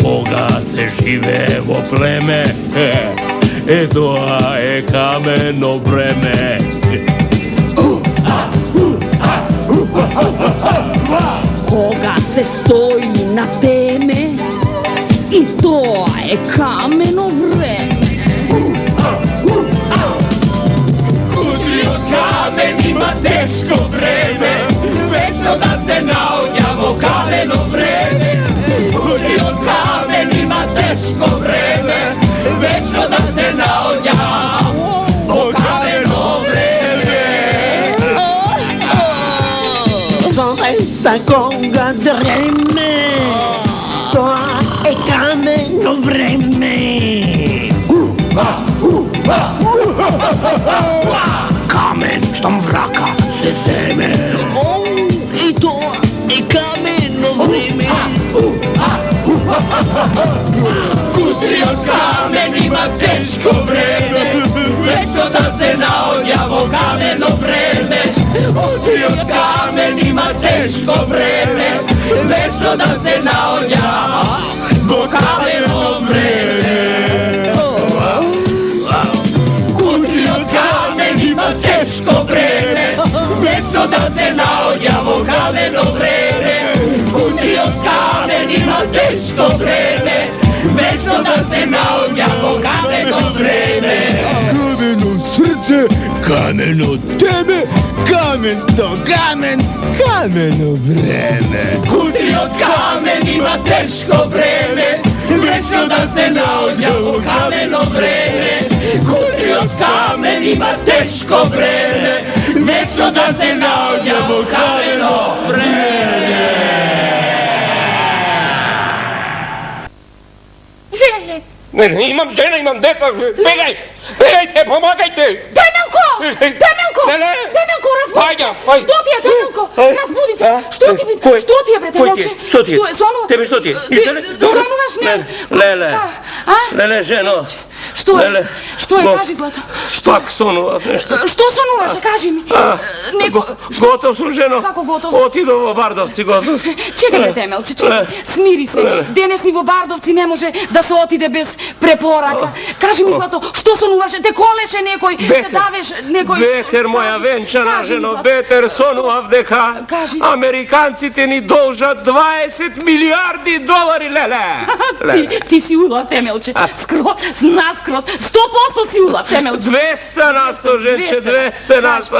Koga se živevo pleme, to je kameno breme. Koga se stoji na teme, i to je kameno vreme. Kudrio kamenima teško vreme, večno da se naognjamo kameno vreme. Kudrio kamenima teško vreme, večno da se naognjamo kameno vreme. Zaista koga dreme, to je kameno vreme. Kamen što mraka se zeme. I to je kameno vreme. Kudrio kamenima teško vreme, večno da se naognjamo kameno vreme. Kudrio kamenima teško vreme, večno da se naognjamo kameno vreme. Kudrio kamenima teško vreme, večno da se naognjamo kameno vreme. Kudrio kamenima teško vreme, večno da se naognjamo kameno vreme. Kameno srce, kameno tebe, kamen to kamen, kameno vreme. Kudrio kamenima teško vreme, večno da se naognjamo kameno vreme. Kudrio kamenima teško vreme, večno da se naognjamo kameno vreme. Ne, imam žena, imam deca, begajte, pomagajte! Temelko! Temelko! Temelko, razbudi se! Što ti je, Temelko? Razbudi se! Što ti je, bre, Temelče? Što ti je? Sonuva? Tebi što ti je? Sonuvaš ne? Lele, ženo. Što je, kaži, Zlato? Štak sonuva, nešto. Što sonuvaš, kaži mi? Gotov sam, ženo. Kako gotov? Otidu u Bardovci, gotov. Čekaj, bre, Temelče, čekaj. Smiri se. Denesni u Bardovci ne može da se otide bez preporaka. Kaži mi, Zlato, što sonuvaš? Te koleše nekoj, te daveš nekoj... Beter, moja venčana, ženo, beter sonuva vdeka. Amerikanci te ni dolža 20 milijardi dolari, lele. Ti si ulav, Temelče. Naskroz, 100% si ulav, Temelče. 200 nasto, ženče, 200 nasto,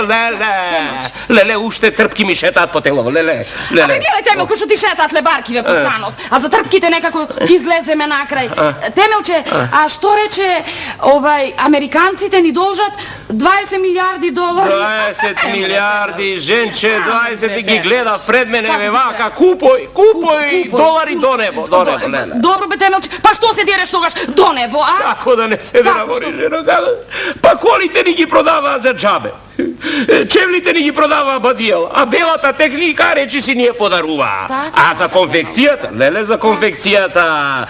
lele, ušte trpki mi šetat po telovo, lele. A mi bile, Temelko, što ti šetat lebarkive po stanov, a za trpkite nekako ti izleze me na kraj. Temelče, a što reče, Amerikanci te ni dolžat 20 milijardi dolari? 20 milijardi, ženče, 20 mi gleda pred mene, vevaka, kupoj, dolari do nebo, lele. Dobro, be, Temelče, pa što se djereš togaš do nebo, a? Kako da ne se navori, ženo, pa kolite ni gi prodava za džabe. Čevlite ni gi prodava badijel, a belata tehnika reči si nije podaruva. A za konfekcijata, lele, za konfekcijata,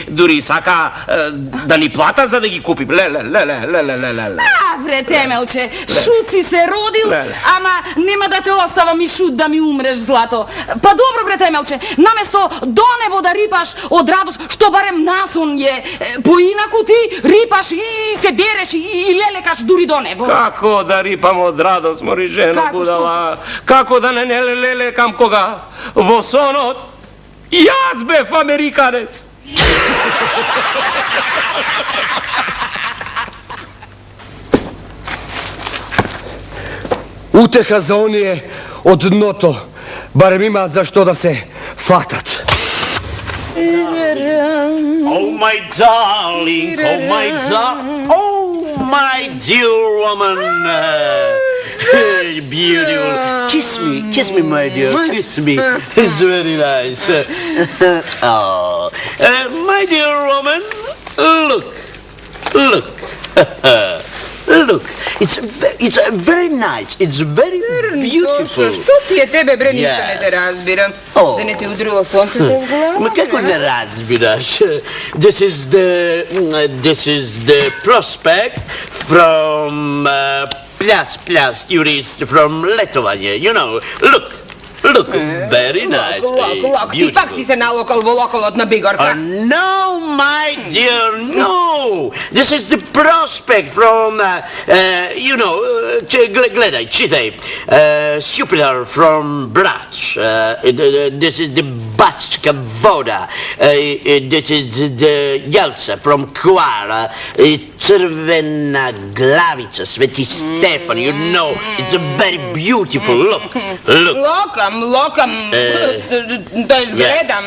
duri saka da ni plata za da gi kupim, lele. A, bre, Temelče, šut si se rodil, ama nema da te ostavam i šut da mi umreš, Zlato. Pa dobro, bre, Temelče, namesto do nebo da ripaš od radost, što barem nason je, po inaku ti ripaš i se dereš i lelekaš duri do nebo. Kako da ripam od radost, mori ženo budala? Kako da ne lelekam koga? Vosono, jazbef Amerikanec. Uteha za onije od noto, barem ima za što da se fatat. Oh my darling, oh my dear woman, beautiful. Kiss me, my dear, kiss me. It's very nice. Oh, my dear woman, look. Look, it's very nice, it's very beautiful. Što ti je, tebe, bre, ništa ne te razbiram. Da ne ti udrilo sonce te u glavu? Ma kako ne razbiraš? This is the prospect from plus tourist from Lithuania, you know. Look, very nice. Look, ti pak si se nalokal volokol od na Bigorka. No, my dear, no. This is the prospect from, gledaj, čitaj, Jupiter from Brač. This is the Bačka Voda. This is the Jelsa from Kvara. Crvena Glavica, Sveti Stefan, you know, it's a very beautiful look. Lokam, to je gledam.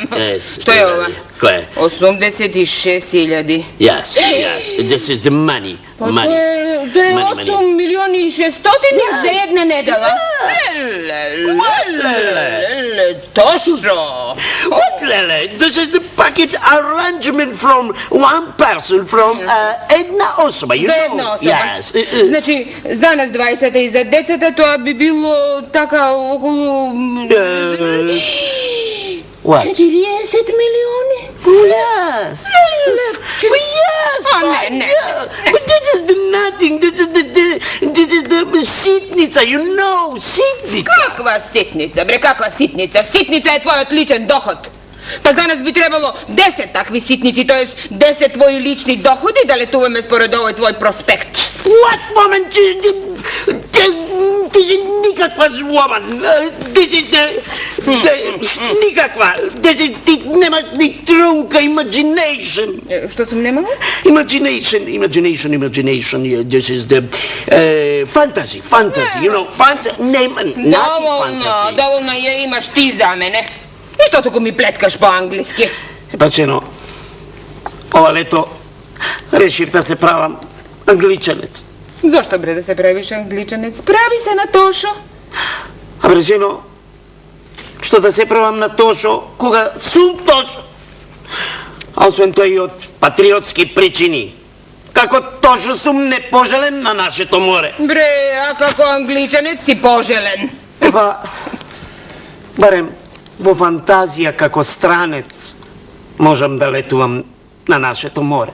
Što je ova? Koje? 86.000. Yes, this is the money. Pa to je 8.600.000 za jedna nedela. Tošo. What, Lele? This is the package arrangement from one person, from jedna osoba, you know? Jedna osoba. Yes. Znači, za nas dvajcata i za deceta to bi bilo taka okolo... What? 40 milijoni? Yes. Yes. Ne. But this is the nothing. This is the sitnica, you know, sitnica. Kakva sitnica, bre, kakva sitnica? Sitnica je tvoj odličan dohod. Pa za nas bi trebalo 10 takvi sitnici, to jest 10 tvoji lični dohodi da letujeme spored ovoj tvoj prospekt. What woman? This is nikakva woman. This is nikakva. This is nemaš ni trunka imagination. Što sam nemala? Imagination. This is the fantasy, you know, Dovoljno je imaš ti za mene. I što tako mi pletkaš po anglijski? Pa ceno, ova leto rešim da se pravam angličanec. Zašto bre da se praviš angličanec? Pravi se na Tošo. A bre ceno, što da se pravam na Tošo, koga sum Tošo? A osvem to i od patriotski pričini. Kako Tošo sum nepoželen na naše to more. Bre, a kako angličanec si poželen? Pa, barem vo fantazija kako stranec možem da letuvam na naše to more.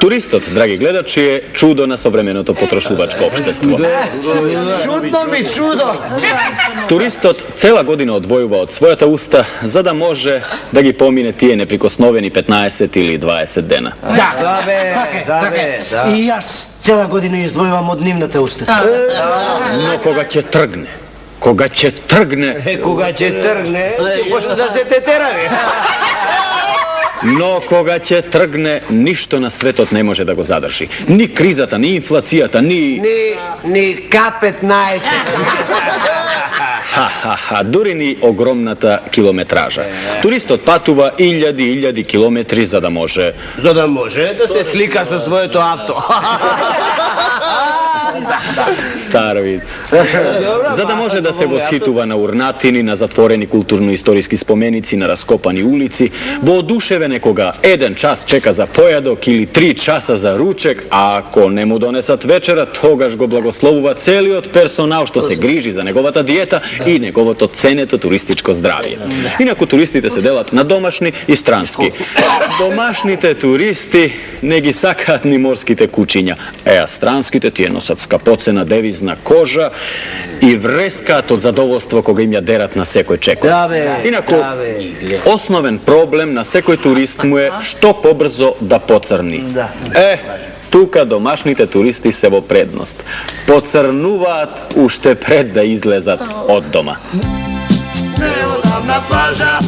Turistot, dragi gledači, je čudo na sovremeното potrošuvačko opštestvo. Čudno mi čudo! Turistot cela godina odvojuva od svojata usta, za da može da gi pomine tije neprikosnoveni 15 ili 20 dena. Da. I ja cela godina izdvojivam od njimnate usta. No koga će trgne? Koga će trgne? Pošto da se te teravi. No koga će trgne, ništo na svetot ne može da go zadrži. Ni krizata, ni inflacijata, ni K15. Duri ni ogromnata kilometraža. Turistot patuva iljadi kilometri za da može Da se slika sa svoje to auto. Starovic. Zada može da se voshituva na urnatini, na zatvoreni kulturno-istorijski spomenici, na raskopani ulici, vo oduševe nekoga 1 čas čeka za pojadok ili 3 časa za ruček, a ako ne mu donesat večera, togaž go blagoslovuva celiot personal što se griži za njegovata dijeta i njegovoto ceneto turističko zdravije. Inako turistite se delat na domašni i stranski. Domašnite turisti negi sakatni morskite kućinja, a stranskite ti je nosac skapocena devizna koža i vreskat od zadovoljstva koga im ja derat na sekoj čekoj. Inako, osnoven problem na sekoj turist mu je što pobrzo da pocrni. Tuka domašnite turisti sevo prednost. Pocrnuvat ušte pred da izlezat od doma. Neodavna plaža,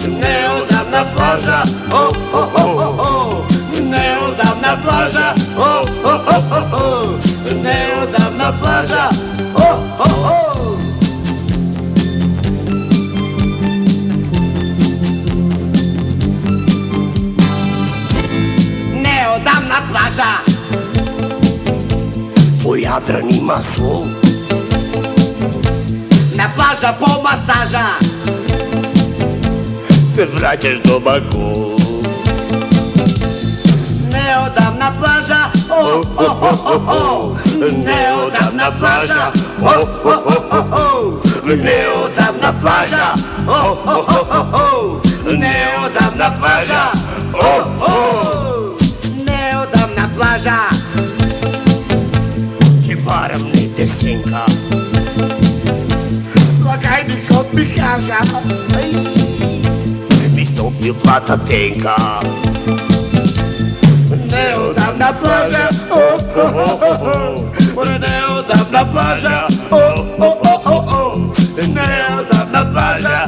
neodavna plaža, neodavna plaža, neodavna plaža, neodavna plaža. U Jadran ima sol. Na plaža po masaža Se vraćaš doma gol. neodavna plaža, neodavna plaža, neodavna plaža, plaža. Neodavna plaža. Ti barem ne destinka. Lagajni kod mi kaža. Mi stopio plata tenka. Neodavna plaža. Neodavna plaža. Neodavna plaža.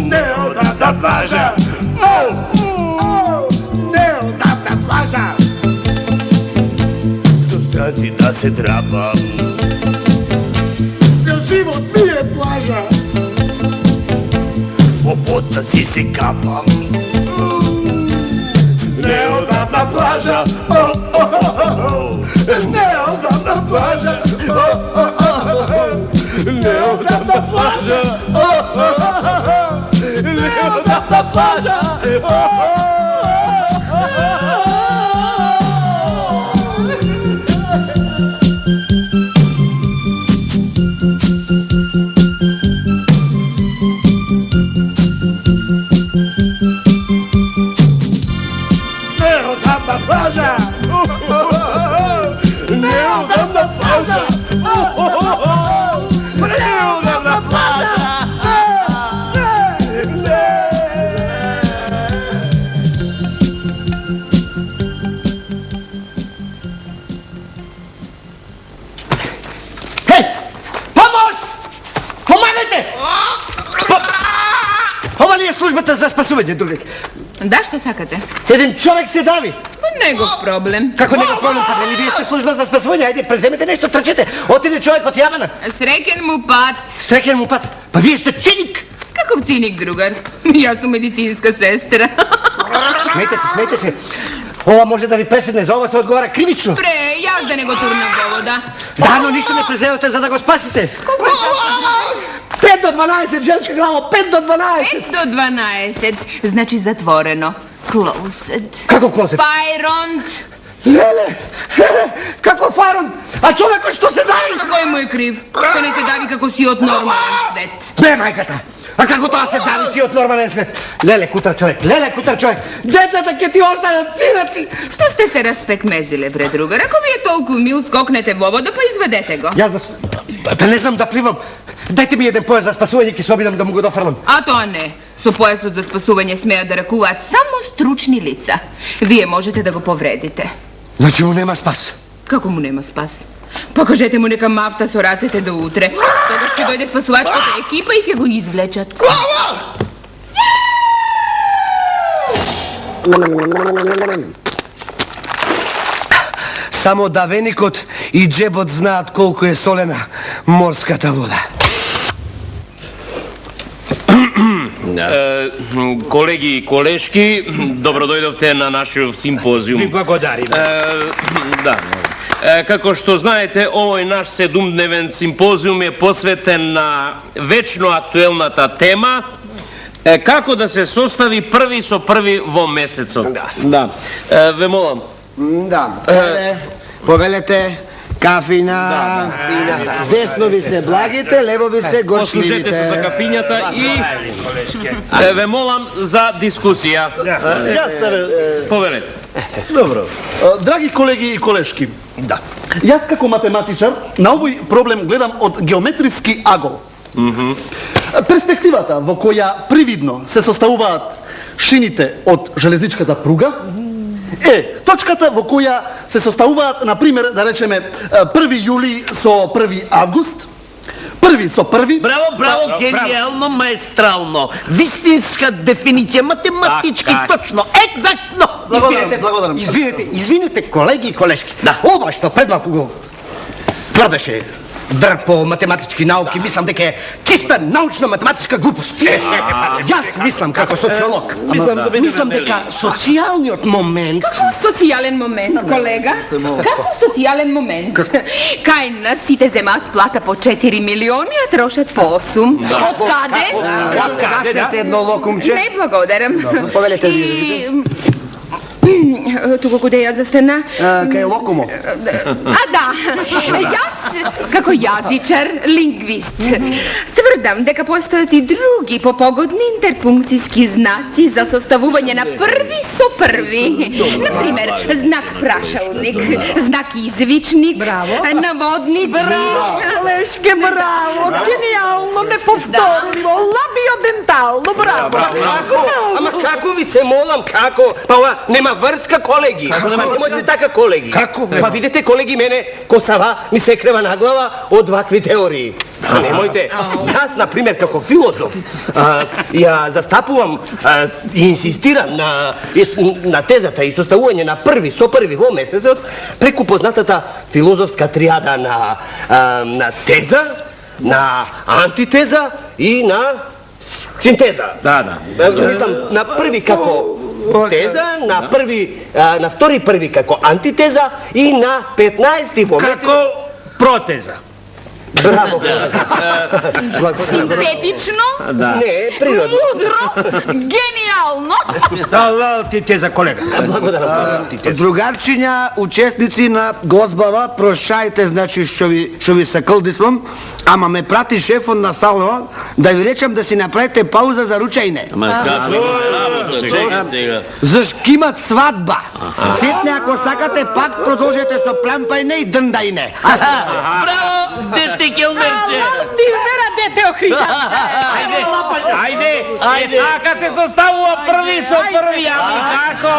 Neodavna plaža. Neodavna plaža. Sustraci da se drapam. Cel život mi je plaža. Po potaci se kapam. Neodavna plaža. Neodavna plaža. Neodavna plaža. Neodavna plaža. Neodavna plaža. Neodavna plaža. Neodavna plaža. Hej! Pomoć! Помагайте! Ова ли е службата за спасување, другик? Da, što sakate? Еден човек се дави. Негов проблем. Како негов проблем? Па нели вие сте служба за спасување? Ајде, преземете нешто, трчете. Отиде човек од јавана. Srećen mu pad. Среќен му пат. Па вие сте циник. Kakav cinik, drugar? Ja sam medicinska sestra. Смејте се. Ова може да ви преседне, за ова се одговара кривично. Pre, jazda nego turna vovoda. Да, но ништо не преземете за да го спасите. 5 до 12, женска глава, 5 до 12. 5 do 12, znači zatvoreno. Closed. Како клозет? Fajront. Леле, како фарон, а човекот што се дави? Kako je moj kriv? Što ne se davi kako si od normalan svet? Бе, мајката, а како тоа се дави си од нормален свет? Леле, кутар човек, децата ќе ти останат синаци. Što ste se raspekmezile, bre, drugar? Ako vi je toliko mil, skoknete vovoda pa izvedete go. Јас да не знам да пливам. Дајте ми еден појас за спасување, ќе се обидам да му го дофрлам. A to ne. Su pojasot za spasuvanje smeja da rakuvat samo stručni lica. Vi je možete da go povredite. Значи му нема спас. Kako mu nema spas? Pa kažete mu neka mafta soracete do utre. Toga što dojde spasuvačkota ekipa i će go izvlečat. Само давеникот и джебот знаат колку е солена морската вода. Колеги и колешки, добродојдовте на нашиот симпозиум. Ви благодарим. Да. Како што знаете, овој наш 7-дневен симпозиум е посветен на вечно актуелната тема како да се состави први со први во месецот. Да. Ве молам. Да. Повелете кафина. Десно ви се благите, лево ви се горчливите. Послужете се за кафињата и ве молам за дискусија. Повелете. Добро. Драги колеги и колешки, да. Јас како математичар на овој проблем гледам од геометриски агол. Перспективата во која привидно се составуваат шините од железничката пруга е точката во која се составуваат, например, да речеме, 1 јули со 1 август, први со први. Браво, генијално, маестрално. Вистинска дефиниција, математички, точно, екзактно. Благодарам. Извинете, колеги и колешки. Ова што пред малку го тврдеше дрг по математички науки, мислам дека е чиста научно-математичка глупост. Јас мислам како социолог. Мислам дека социјалниот момент... Kako socijalan moment, kolega? Kako socijalan moment? Kaj nas site zemaat plata po 4 milioni, a trošat po 8. Od kade? Каснете едно локумче. Ne благодарам. Повелете I... Тука куде јас застана? Кај локумо. A da, јас, како јазичар, лингвист, Тврдам дека постојат и други попогодни интерпункцијски знаци за составување на први со први. Например, знак прашалник, знак извичник, наводници. Браво, Колешке, браво, гениално, неповторливо, лабиодентално, браво. Ама како ви се молам, како? Па ова нема врска, колеги. Немојте така, колеги. Како? Па видите, колеги, мене косава ми се крева на глава од вакви теории. Па немојте. Јас, например, како филозоф, ја застапувам и инсистирам на тезата и составување на први со први во месецот преку познатата филозофска триада на теза, на антитеза и на синтеза. Да. Мислам, на први како теза, на втори први како антитеза и на 15 во месецот Како протеза. Браво. Синтетично, Не, природно. мудро, гениално. Да, ти теза, колега. Благодарам. Другарчиња, учесници на гозбава, прошајте, значи, што ви се кълдисвам, ама ме прати шефот на салона да ви речам да си направите пауза за ручајне. Зашто имат свадба. Сетне, ако сакате, пак продолжете со плампајне и дрндајне. Браво, дете келнерче! Дилнера, дете охријаче. Ајде, така се составува први со први, ами како?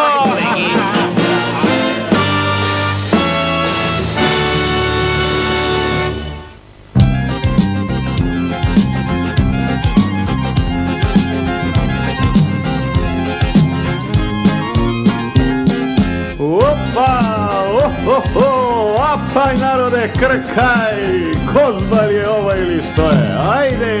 Опа, апај народе, кркај, козба ли е ова или што е, ајде!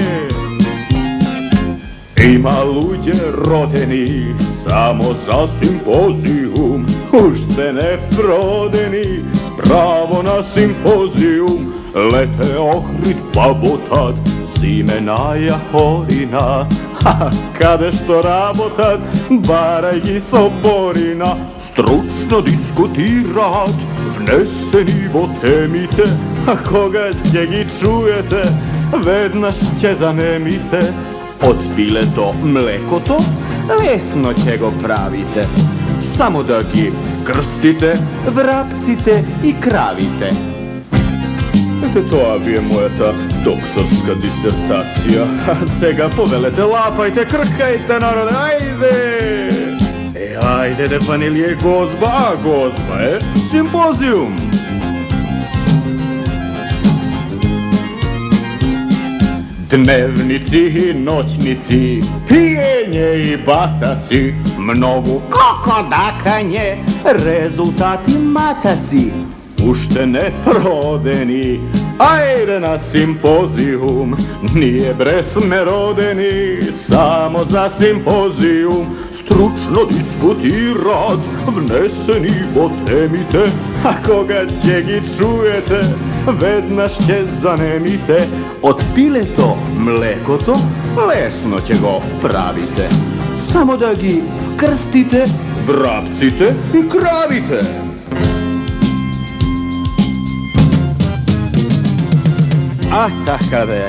Има луѓе родени само за симпозиум, уште не продени, право на симпозиум, лете Охрид, Баботат, Зимена Јахорина, каде што работат, барај ги со Борина, стручно дискутираат, внесени во темите, а кога ќе ги чуете, веднаш ќе занемите. Од пилето млекото, лесно ќе го правите, само да ги вкрстите, врапците и кравите. Ете, тоа ви е мојата докторска дисертација. А сега повелете, лапајте, кркајте, народе, ајде! Ајде, де па нели е гозба, а гозба е симпозиум. Дневници и ноќници, пиење и батаци, многу кокодакање, резултати матаци, уште не продени. Ајде на симпозиум, ние бре сме родени, само за симпозиум, стручно дискутират, внесени во темите, а кога ќе ги чуете, веднаш ќе занемите. Од пилето млекото, лесно ќе го правите, само да ги вкрстите, врапците и кравите. А така бе.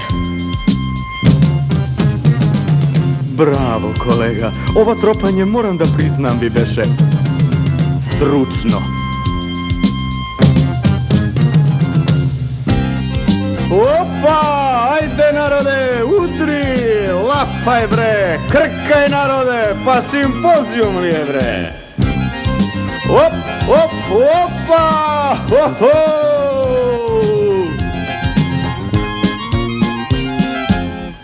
Браво, колега. Ова тропање, морам да признам, ви беше стручно. Опа! Ајде, народе, удри! Лапај, бре! Кркај, народе! Па симпозиум ли е, бре? Оп, оп, опа! Хо-хо!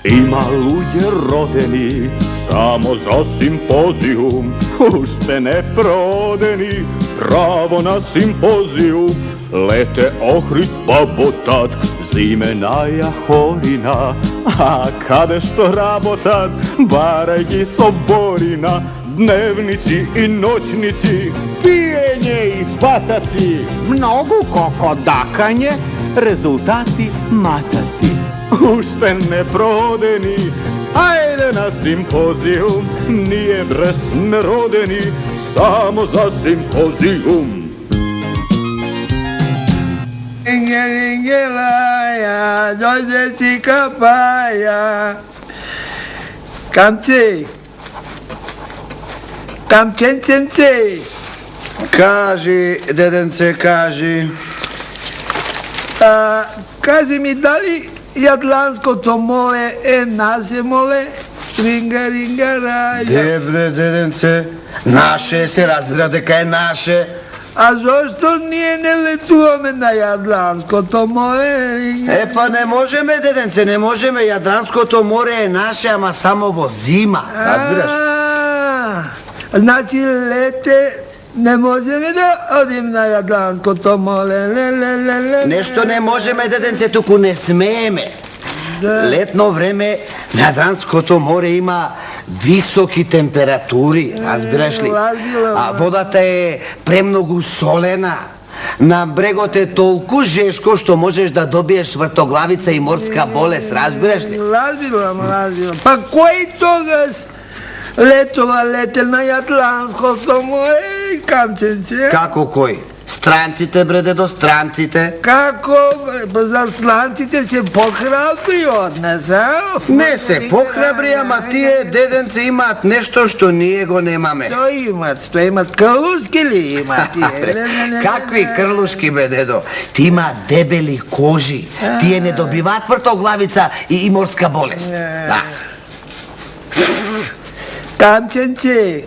Има луѓе родени само за симпозиум, уште не продени, право на симпозиум, лете Охрид, Баботат, Зимена Јахорина, а каде што работат, барај ги со Борина, дневници и ноќници, пиење и батаци, многу кокодакање, резултати матаци, уште не продени. Ајде на симпозиум, ние бре сме родени, само за симпозиум. Ringelingelaja, Jožeći kapaja. Kamče, kamčencence. Kaži, dedence, kaži. Kaži mi, da li Jadransko to more, naše more? Ringa, ringa, raja. Debre, dedence, naše se razbira deka je naše. A zašto nije ne letujeme na Jadransko to more? Pa ne može me, dedence, ne može me. Jadransko to more je naše, ama samo vozima. Razbiraš? Znači lete, ne može me da odim na Jadransko to more. Nešto ne može me, dedence, tuku ne smije me. Letno vreme na Jadransko to more ima visoki temperaturi, razbiraš li? A vodata je premnogu solena. Na bregote je toliko žeško što možeš da dobiješ vrtoglavica i morska bolest, razbiraš li? Razbiram. Pa koji toga letova lete na Jadransko to more, Kamčence? Kako koji? Strancite, bre, dedo, strancite. Kako? Pa za strancite se pohrabri od nas, a? Ne se pohrabri, ama ti je, dedence, imat nešto što nije go nemame. Što imat, krluški li imat? Kakvi krluški, be, dedo? Ti ima debeli koži, ti je ne dobiva vrtoglavica i morska bolest. Da. Kamčence.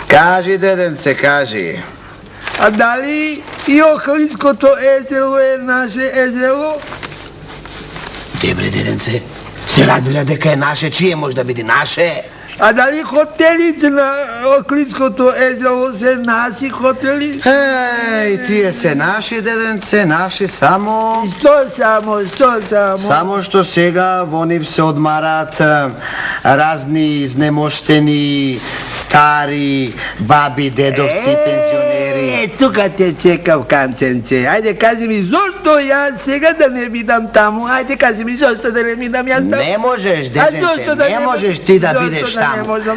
Kaži, dedence, kaži. A da li i Ohridsko to jezero je naše jezero? Debre, dedence, se razbira deka je naše, čije možda biti naše? A da li hoteli na Ohridsko to jezero se naši hoteli? Ej, ti je se naši, dedence, naši samo... Što samo? Samo što sega voniv se odmarat razni iznemošteni, stari, babi, dedovci, penzioneri. Tuka te čekam, Kamčence. Ajde, kaži mi, zašto ja sega da ne bidam tamo? Ajde, kaži mi, zašto da ne bidam ja tamo? Ne možeš, dedence, ne možeš ti da bideš tamo.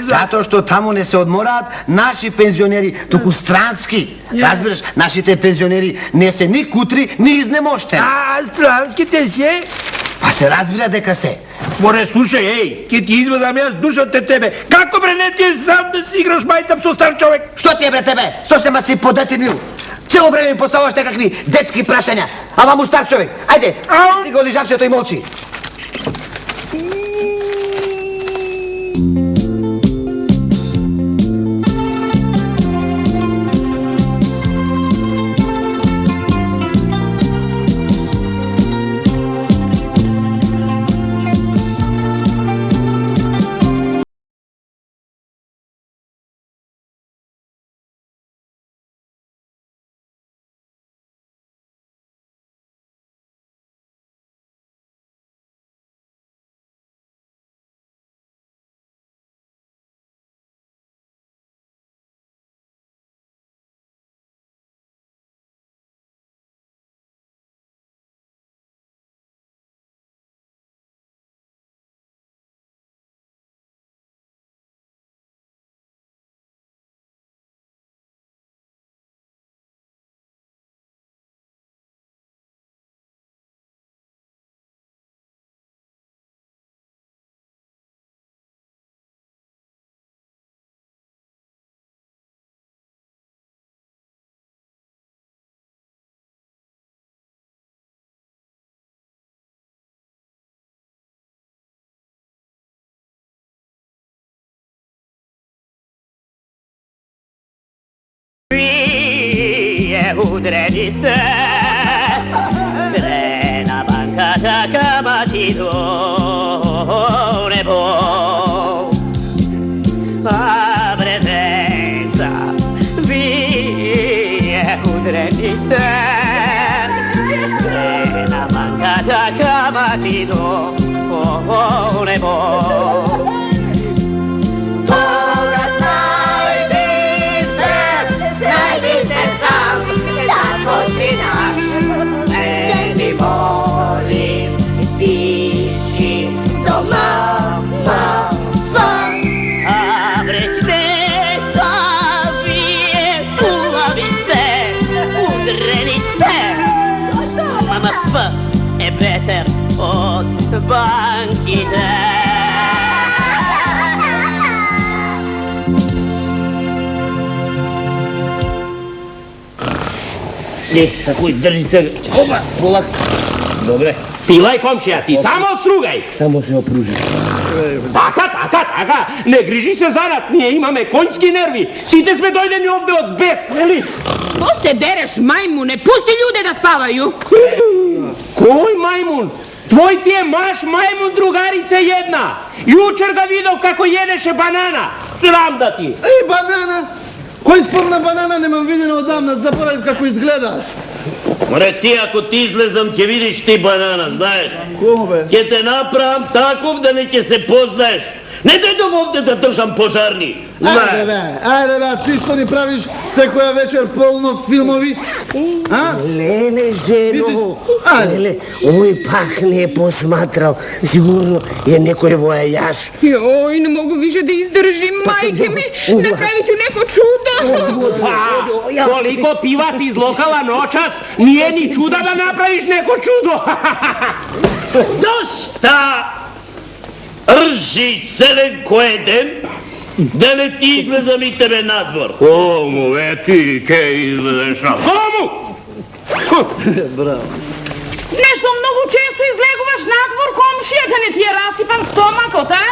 Zato što tamo ne se odmorat naši penzioneri, tuku stranski. Razbiraš, naši te penzioneri ne se ni kutri, ni iznemošteni. A stranski te se? Pa se razbira deka se. More, slušaj, ej, ti izvadam ja dušo te tebe. Kako bre, ne ti je sam da si igraš majtam su star čovek? Što ti je bre tebe? Što se ma si podetinil? Cijelo vreme mi postavaš nekakvi dečki prašanja, a vam u star čovek. Ajde, ti go ližavše to i molči. udreni ste, trena bancata camatito nebo. A presenza, vie udreni ste, trena bancata camatito nebo. od bankite. Takoj, drži se. Opa, polak. Dobre. Pilaj, komšija, ti samo strugaj. Samo se opruži. Taka, ne griži se za nas, nije imame konjski nervi. Site sme dojdeni ovde od besne, li? To se dereš, majmune, pusti ljude da spavaju. Koj majmun? Tvoj ti je maš majmun, drugarice jedna. Jučer ga vidio kako jedeše banana. Sram da ti. Ej, banana! Koji spomna banana nemam vidjeno odavno, zaboravim kako izgledaš. More, ti ako ti izlezam će vidiš ti banana, znaš? Kome? Će te napravim takov da neće se poznaješ. Ne dojdem ovde da držam požarni. Ajde be, ti što ni praviš sve koja večer polno filmovi? A? Lele, ženo, Lele, ovo ipak nije posmatrao, sigurno je nekoj vojajaš. Joj, ne mogu više da izdržim, majke mi, napravit ću neko čudo. Pa, koliko piva si izlokala noćas, nije ni čuda da napraviš neko čudo. Dosta! Rži celenko jeden, da ne ti izlezam i tebe na dvor. Komu, ti ke izlezeš na... Komu? Bravo. Nešto mnogo često izlegovaš na dvor, komšija, da ne ti je rasipan stomak, ta?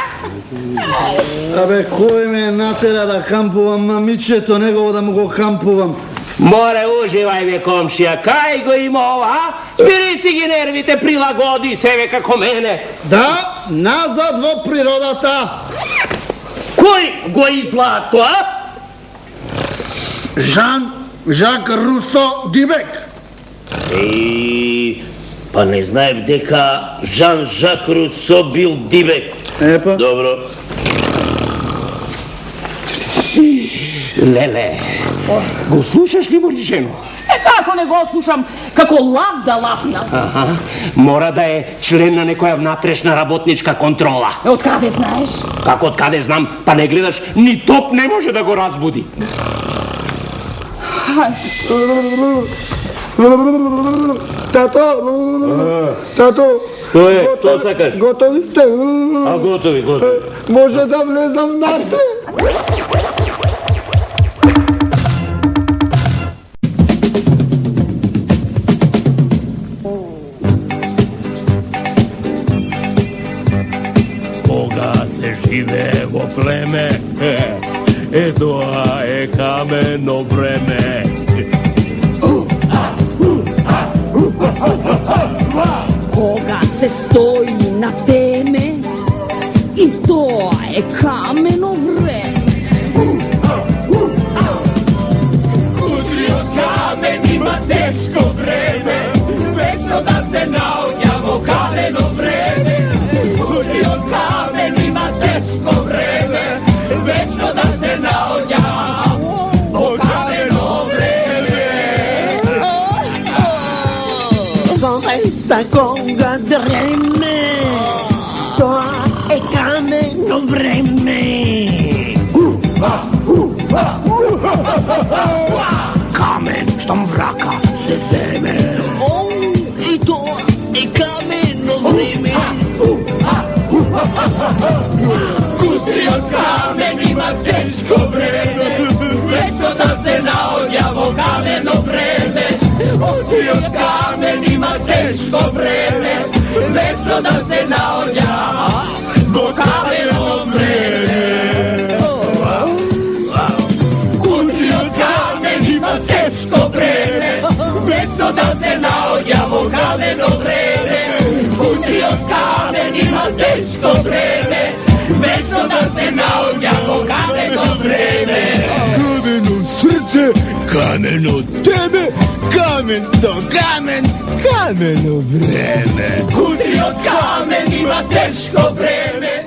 Abe, koji me natera da kampuvam, ma mi će to nego da mogu kampuvam. More, uživaj me, komšija, kaj go ima ova? Spirici gi nervite, prilagodi sebe kako mene. Da, nazad vo prirodata. Koji go izlato, a? Jean-Jacques Rousseau Dibek. Pa ne znajem deka Jean-Jacques Rousseau bil Dibek. E pa? Dobro. Lele, go slušaš li moli ženu? Kako ne go slušam, kako lav da lapna. Aha, mora da je členna nekoja vnatrešna rabotnička kontrola. Od kade znaš? Kako od kade znam, pa ne gledaš, ni top ne može da go razbudi. Tato, To je, to sakaš. gotovi ste? A gotovi. Može da vlezam na te? Živevo pleme, to je kameno vreme. Koga se stoji na teme i to je kameno vreme. Kudrio kamenima teško vreme, večno da se naognjamo kameno vreme. Kudrio kamenima teško vreme, večno da se naognjamo kameno vreme. Zaista koga dreme, to je kameno vreme. Kamen što mvraka se zeme. I to je kameno vreme. Kudrio kamenima teško vreme, večno da se naognjamo kameno vreme. Kudrio kamenima teško vreme, večno da se naognjamo kameno vreme. Kudrio kamenima teško vreme, večno da se naognjamo kameno vreme. Kudrio kamenima teško vreme, večno da se naognjamo kameno vreme. Kameno srce, kameno tebe, kamen to kamen, kameno vreme. Kudrio kamenima teško vreme,